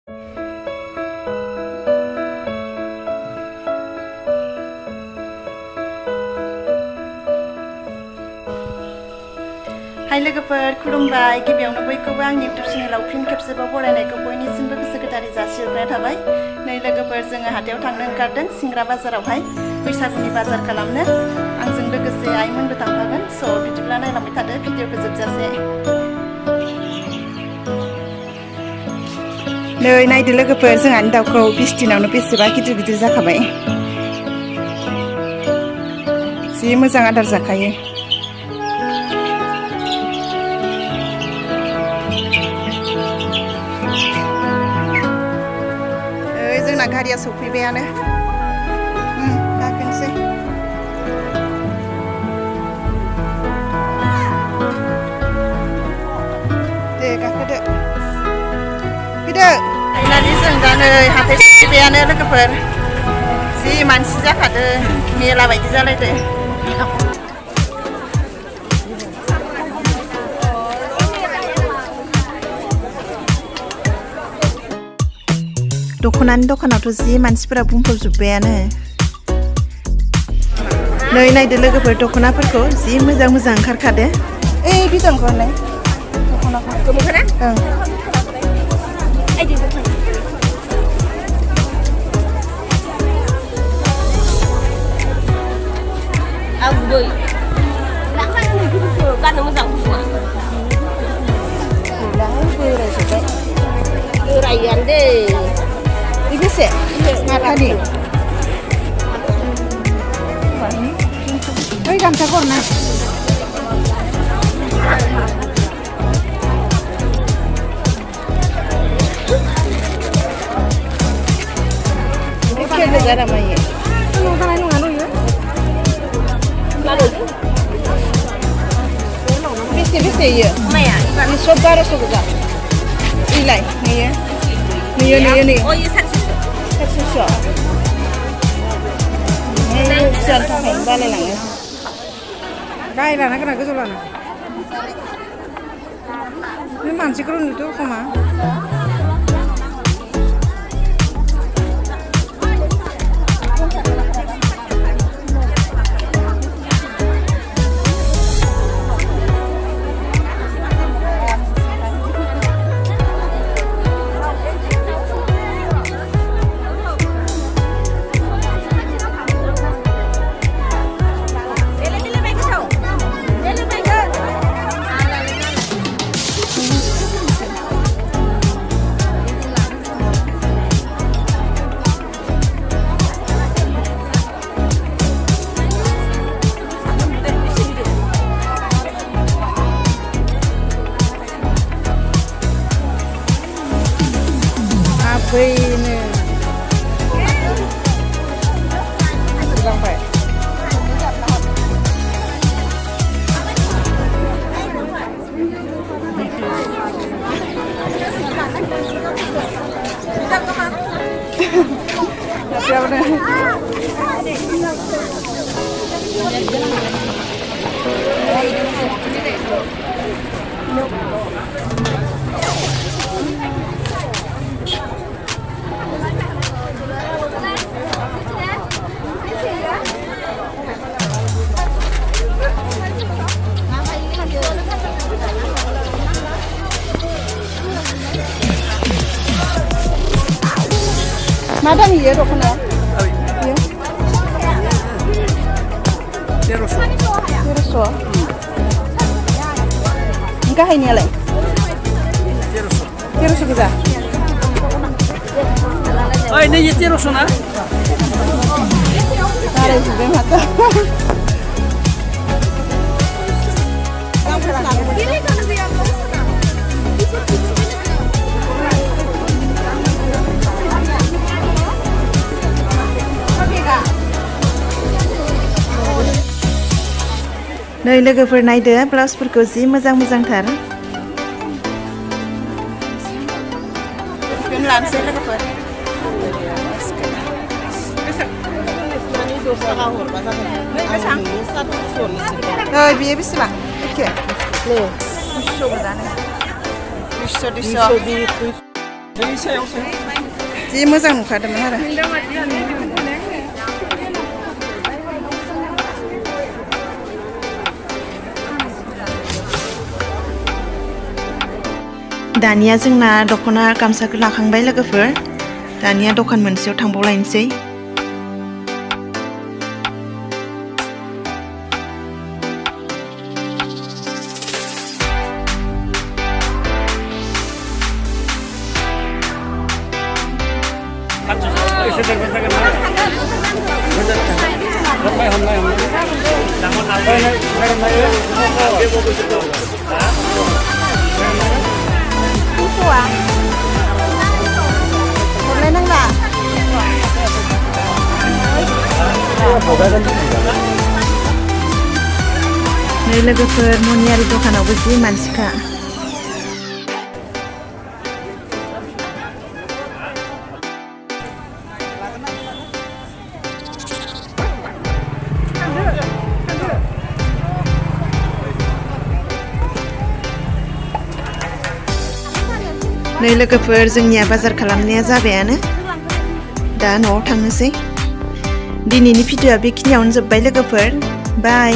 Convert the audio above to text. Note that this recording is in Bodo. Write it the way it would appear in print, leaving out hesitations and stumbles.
हाय लोगोफोर खुलुमबाय गिबियावनो बयखौबो आंनि इउटिउब चेनेलाव फिन खेबसेबाव बरायनायखौ बयनिसिमबो गोसो गोथारै जासिहरनाय थाबाय। नै लोगोफोर जोङो हाथायाव थांनो ओंखारदों सिंग्रा बाजारावहाय बैसागुनि बाजार खालामनो। आंजों लोगोसे आइमोनबो थांफागोन। स' बिदिब्ला नायलांबाय थादो भिडिअखौ जोबजासे। नै नायदो लोगोफोर जोंहानि दाउखौ 20 दिनावनो बेसेबा गिदिर गिदिर जाखाबाय। जि मोजां आदार जाखायो। जोंना गारिया सफैबायानो। गाखोनोसै। दे गाखोदो। फैदो। फाइनालि जों दा नै हाथाय सफैबायानो लोगोफोर। जि मानसि जाखादो मेला बायदि जालायदो। दख'नानि दखानावथ' जि मानसिफोरा बुंफबजोब्बायानो। नै नायदो लोगोफोर दख'नाफोरखौ जि मोजां मोजां ओंखारखादो। ओइ बिदनखौ होनलाय दख'नाखौ ओं गाननो मोजां बोरायानो दे बे बेसे माथानि ओइ गामसा हरना एखे गोजा मायो नङा नङा बेसे बेसे इयो माया सब 1200 गोजा इलाय नुयो फिसानि थाखायनो बालायलाङो गाहाय लाना गोनां गोजौ लाना बे मानसिखौ नुदो खोमा Bene. Sampai. Mana nih ya dokternya? Iya. 1300. Enggak ini lah. 1300 kita. Oh ini 1300 na? Ada juga mata. नै लोगोफोर नायदो ब्लाउसफोरखौ जि मोजांथार बेखौनो लानोसै लोगोफोर ओइ बेयो बेसेबां एखे 200 गोजानो 200 जि मोजां नुखादोंमोन आरो दानिया जोंना दख'ना गामसाखौ लाखांबाय लोगोफोर दानिया दखान मोनसेयाव थांबावलायनोसै हरलाय नांला नै लोगोफोर मनियारि दखानावबो जि मानसिखा नै लोगोफोर जोंनिया बाजार खालामनाया जाबायानो दा न'आव थांनोसै दिनैनि भिडिअ'आ बेखिनियावनो जोब्बाय लोगोफोर बाय